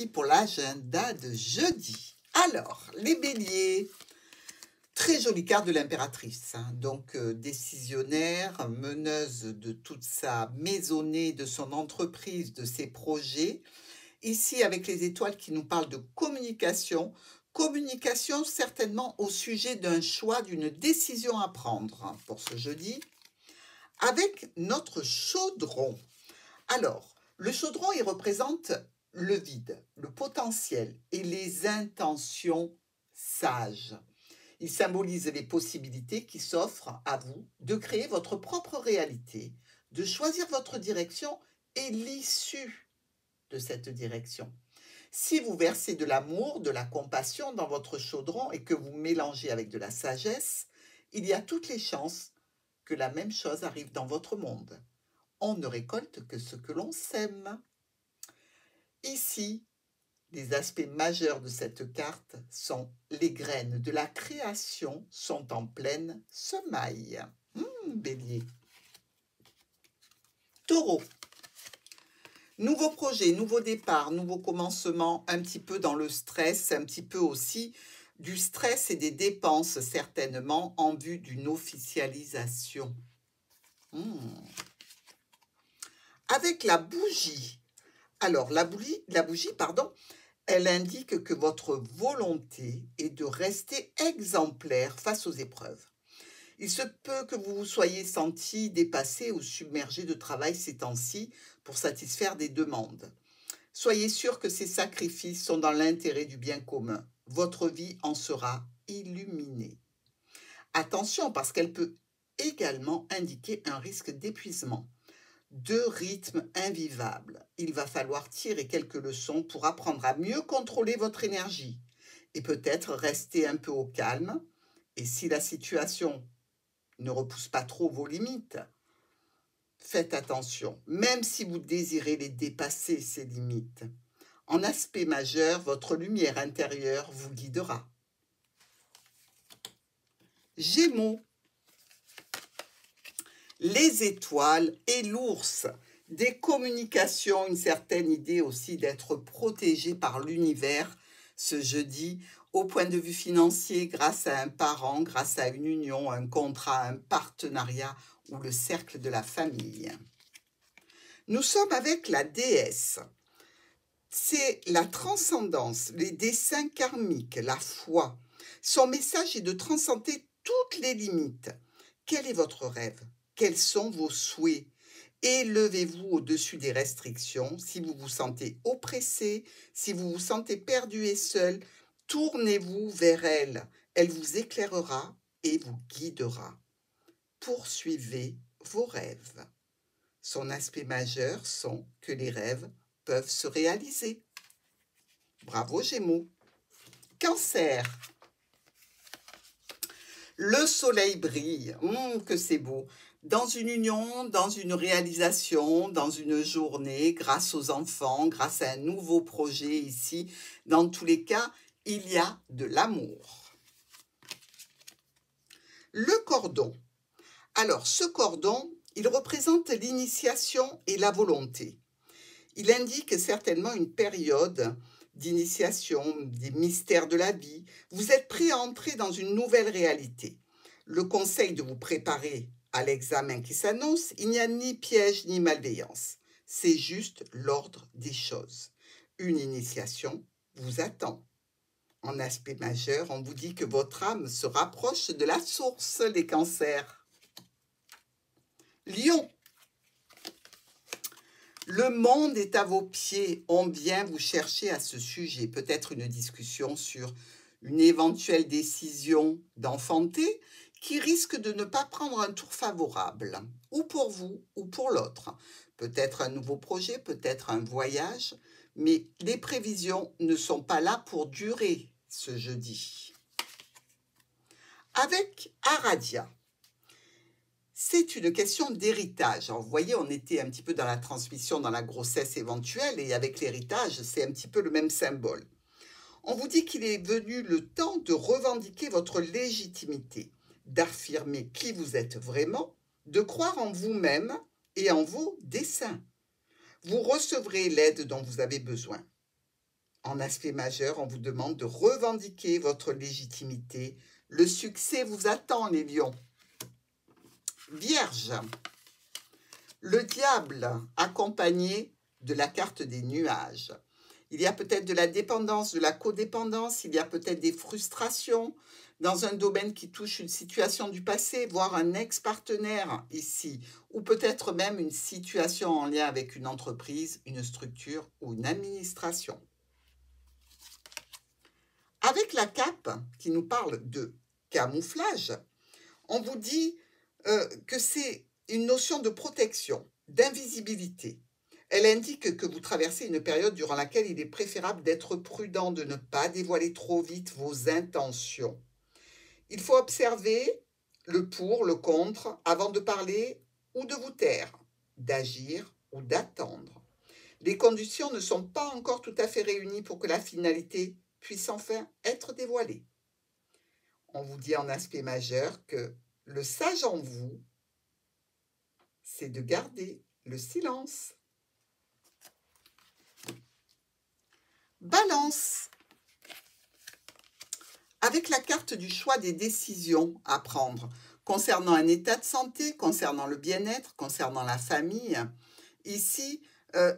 parti pour l'agenda de jeudi. Alors, les béliers, très jolie carte de l'impératrice, hein. Donc décisionnaire, meneuse de toute sa maisonnée, de son entreprise, de ses projets. Ici, avec les étoiles qui nous parlent de communication, communication certainement au sujet d'un choix, d'une décision à prendre, hein, pour ce jeudi. Avec notre chaudron. Alors, le chaudron, il représente le vide, le potentiel et les intentions sages. Il symbolise les possibilités qui s'offrent à vous de créer votre propre réalité, de choisir votre direction et l'issue de cette direction. Si vous versez de l'amour, de la compassion dans votre chaudron et que vous mélangez avec de la sagesse, il y a toutes les chances que la même chose arrive dans votre monde. On ne récolte que ce que l'on sème. Ici, les aspects majeurs de cette carte sont les graines de la création sont en pleine semaille. Bélier. Taureau. Nouveau projet, nouveau départ, nouveau commencement, un petit peu dans le stress, un petit peu aussi du stress et des dépenses certainement en vue d'une officialisation. Avec la bougie. Alors, la bougie, elle indique que votre volonté est de rester exemplaire face aux épreuves. Il se peut que vous vous soyez senti dépassé ou submergé de travail ces temps-ci pour satisfaire des demandes. Soyez sûr que ces sacrifices sont dans l'intérêt du bien commun. Votre vie en sera illuminée. Attention, parce qu'elle peut également indiquer un risque d'épuisement. Deux rythmes invivables. Il va falloir tirer quelques leçons pour apprendre à mieux contrôler votre énergie et peut-être rester un peu au calme. Et si la situation ne repousse pas trop vos limites, faites attention, même si vous désirez les dépasser, ces limites. En aspect majeur, votre lumière intérieure vous guidera. Gémeaux. Les étoiles et l'ours, des communications, une certaine idée aussi d'être protégé par l'univers ce jeudi, au point de vue financier, grâce à un parent, grâce à une union, un contrat, un partenariat ou le cercle de la famille. Nous sommes avec la déesse. C'est la transcendance, les desseins karmiques, la foi. Son message est de transcender toutes les limites. Quel est votre rêve ? Quels sont vos souhaits? Élevez-vous au-dessus des restrictions. Si vous vous sentez oppressé, si vous vous sentez perdu et seul, tournez-vous vers elle. Elle vous éclairera et vous guidera. Poursuivez vos rêves. Son aspect majeur sont que les rêves peuvent se réaliser. Bravo Gémeaux. Cancer. Le soleil brille, que c'est beau. Dans une union, dans une réalisation, dans une journée, grâce aux enfants, grâce à un nouveau projet ici. Dans tous les cas, il y a de l'amour. Le cordon. Alors, ce cordon, il représente l'initiation et la volonté. Il indique certainement une période d'initiation, des mystères de la vie. Vous êtes prêt à entrer dans une nouvelle réalité. Le conseil de vous préparer à l'examen qui s'annonce, il n'y a ni piège ni malveillance. C'est juste l'ordre des choses. Une initiation vous attend. En aspect majeur, on vous dit que votre âme se rapproche de la source, les cancers. Lion. Le monde est à vos pieds. On vient vous chercher à ce sujet. Peut-être une discussion sur une éventuelle décision d'enfanter qui risque de ne pas prendre un tour favorable, ou pour vous ou pour l'autre. Peut-être un nouveau projet, peut-être un voyage, mais les prévisions ne sont pas là pour durer ce jeudi. Avec Aradia. C'est une question d'héritage. Vous voyez, on était un petit peu dans la transmission, dans la grossesse éventuelle, et avec l'héritage, c'est un petit peu le même symbole. On vous dit qu'il est venu le temps de revendiquer votre légitimité, d'affirmer qui vous êtes vraiment, de croire en vous-même et en vos desseins. Vous recevrez l'aide dont vous avez besoin. En aspect majeur, on vous demande de revendiquer votre légitimité. Le succès vous attend, les lions. Vierge, le diable accompagné de la carte des nuages. Il y a peut-être de la dépendance, de la codépendance, il y a peut-être des frustrations dans un domaine qui touche une situation du passé, voire un ex-partenaire ici, ou peut-être même une situation en lien avec une entreprise, une structure ou une administration. Avec la cape qui nous parle de camouflage, on vous dit que c'est une notion de protection, d'invisibilité. Elle indique que vous traversez une période durant laquelle il est préférable d'être prudent, de ne pas dévoiler trop vite vos intentions. Il faut observer le pour, le contre, avant de parler ou de vous taire, d'agir ou d'attendre. Les conditions ne sont pas encore tout à fait réunies pour que la finalité puisse enfin être dévoilée. On vous dit en aspect majeur que le sage en vous, c'est de garder le silence. Balance. Avec la carte du choix des décisions à prendre concernant un état de santé, concernant le bien-être, concernant la famille, ici,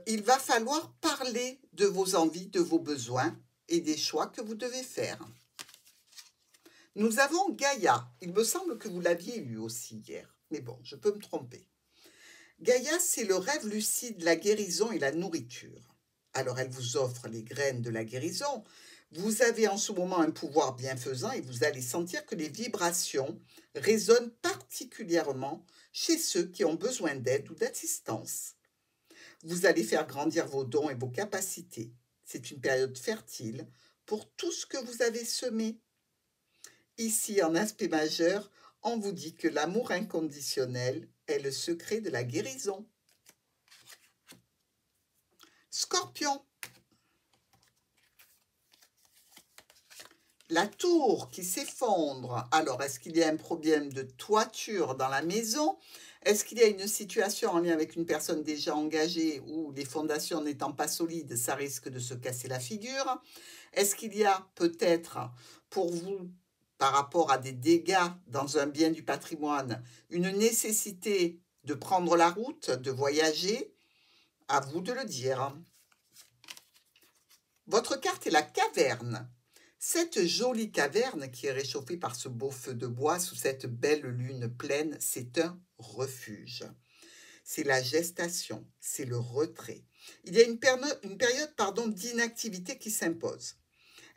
il va falloir parler de vos envies, de vos besoins et des choix que vous devez faire. Nous avons Gaïa. Il me semble que vous l'aviez eu aussi hier, mais bon, je peux me tromper. Gaïa, c'est le rêve lucide, la guérison et la nourriture. Alors, elle vous offre les graines de la guérison. Vous avez en ce moment un pouvoir bienfaisant et vous allez sentir que les vibrations résonnent particulièrement chez ceux qui ont besoin d'aide ou d'assistance. Vous allez faire grandir vos dons et vos capacités. C'est une période fertile pour tout ce que vous avez semé. Ici, en aspect majeur, on vous dit que l'amour inconditionnel est le secret de la guérison. Scorpion. La tour qui s'effondre. Alors, est-ce qu'il y a un problème de toiture dans la maison? Est-ce qu'il y a une situation en lien avec une personne déjà engagée où les fondations n'étant pas solides, ça risque de se casser la figure? Est-ce qu'il y a peut-être pour vous, par rapport à des dégâts dans un bien du patrimoine, une nécessité de prendre la route, de voyager? À vous de le dire. Votre carte est la caverne. Cette jolie caverne qui est réchauffée par ce beau feu de bois sous cette belle lune pleine, c'est un refuge. C'est la gestation, c'est le retrait. Il y a une période d'inactivité qui s'impose.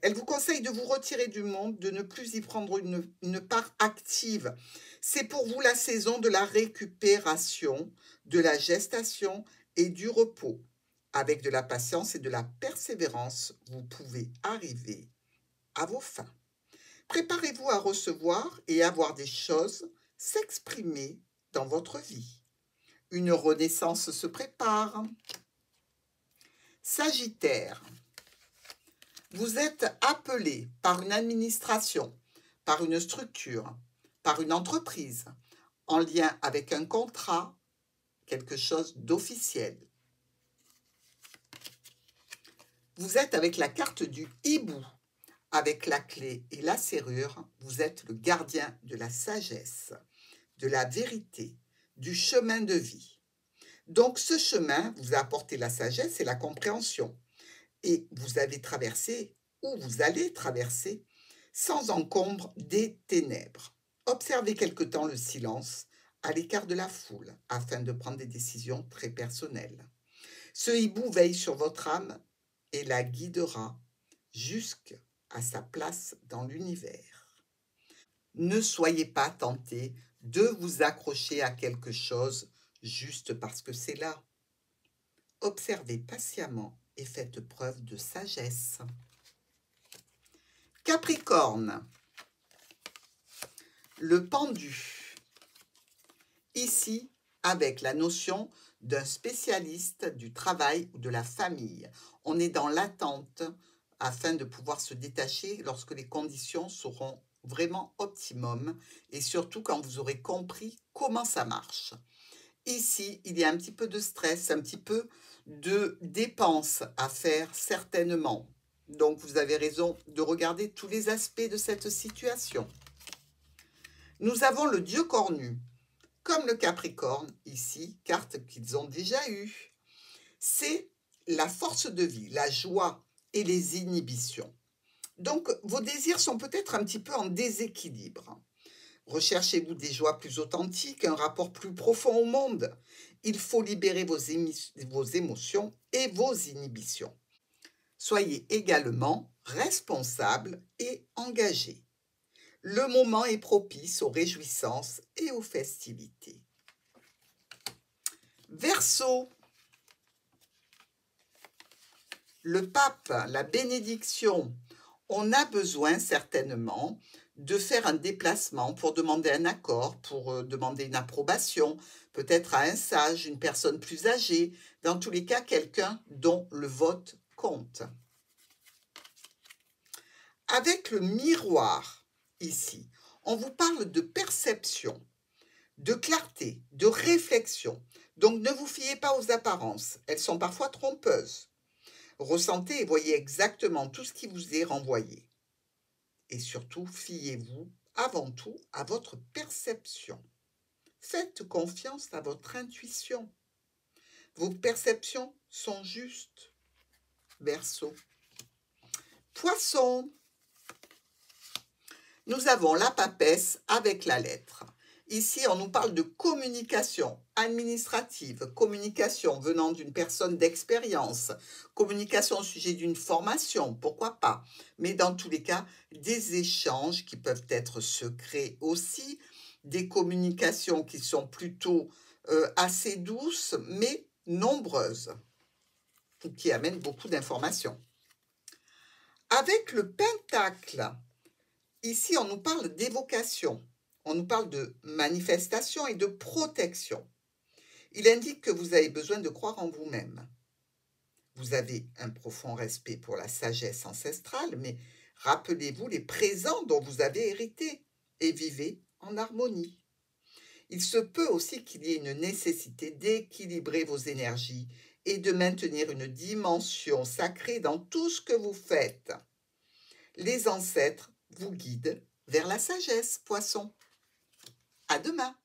Elle vous conseille de vous retirer du monde, de ne plus y prendre une part active. C'est pour vous la saison de la récupération, de la gestation et du repos. Avec de la patience et de la persévérance, vous pouvez arriver à vos fins. Préparez-vous à recevoir et à voir des choses s'exprimer dans votre vie. Une renaissance se prépare. Sagittaire. Vous êtes appelé par une administration, par une structure, par une entreprise, en lien avec un contrat, quelque chose d'officiel. Vous êtes avec la carte du hibou, avec la clé et la serrure, vous êtes le gardien de la sagesse, de la vérité, du chemin de vie. Donc ce chemin vous a apporté la sagesse et la compréhension. Et vous avez traversé, ou vous allez traverser, sans encombre des ténèbres. Observez quelque temps le silence, à l'écart de la foule, afin de prendre des décisions très personnelles. Ce hibou veille sur votre âme et la guidera jusqu'à sa place dans l'univers. Ne soyez pas tentés de vous accrocher à quelque chose juste parce que c'est là. Observez patiemment et faites preuve de sagesse. Capricorne, le pendu. Ici, avec la notion d'un spécialiste du travail ou de la famille. On est dans l'attente afin de pouvoir se détacher lorsque les conditions seront vraiment optimum et surtout quand vous aurez compris comment ça marche. Ici, il y a un petit peu de stress, un petit peu de dépenses à faire certainement. Donc, vous avez raison de regarder tous les aspects de cette situation. Nous avons le Dieu cornu, comme le Capricorne, ici, carte qu'ils ont déjà eue. C'est la force de vie, la joie et les inhibitions. Donc, vos désirs sont peut-être un petit peu en déséquilibre. Recherchez-vous des joies plus authentiques, un rapport plus profond au monde. Il faut libérer vos émotions et vos inhibitions. Soyez également responsable et engagé. Le moment est propice aux réjouissances et aux festivités. Verseau, le pape, la bénédiction. On a besoin certainement de faire un déplacement pour demander un accord, pour demander une approbation, peut-être à un sage, une personne plus âgée, dans tous les cas, quelqu'un dont le vote compte. Avec le miroir, ici, on vous parle de perception, de clarté, de réflexion. Donc, ne vous fiez pas aux apparences, elles sont parfois trompeuses. Ressentez et voyez exactement tout ce qui vous est renvoyé. Et surtout, fiez-vous avant tout à votre perception. Faites confiance à votre intuition. Vos perceptions sont justes. Verseau. Poisson. Nous avons la papesse avec la lettre. Ici, on nous parle de communication administrative, communication venant d'une personne d'expérience, communication au sujet d'une formation, pourquoi pas. Mais dans tous les cas, des échanges qui peuvent être secrets aussi, des communications qui sont plutôt assez douces, mais nombreuses, qui amènent beaucoup d'informations. Avec le pentacle, ici, on nous parle d'évocation. On nous parle de manifestation et de protection. Il indique que vous avez besoin de croire en vous-même. Vous avez un profond respect pour la sagesse ancestrale, mais rappelez-vous les présents dont vous avez hérité et vivez en harmonie. Il se peut aussi qu'il y ait une nécessité d'équilibrer vos énergies et de maintenir une dimension sacrée dans tout ce que vous faites. Les ancêtres vous guident vers la sagesse, poisson. À demain.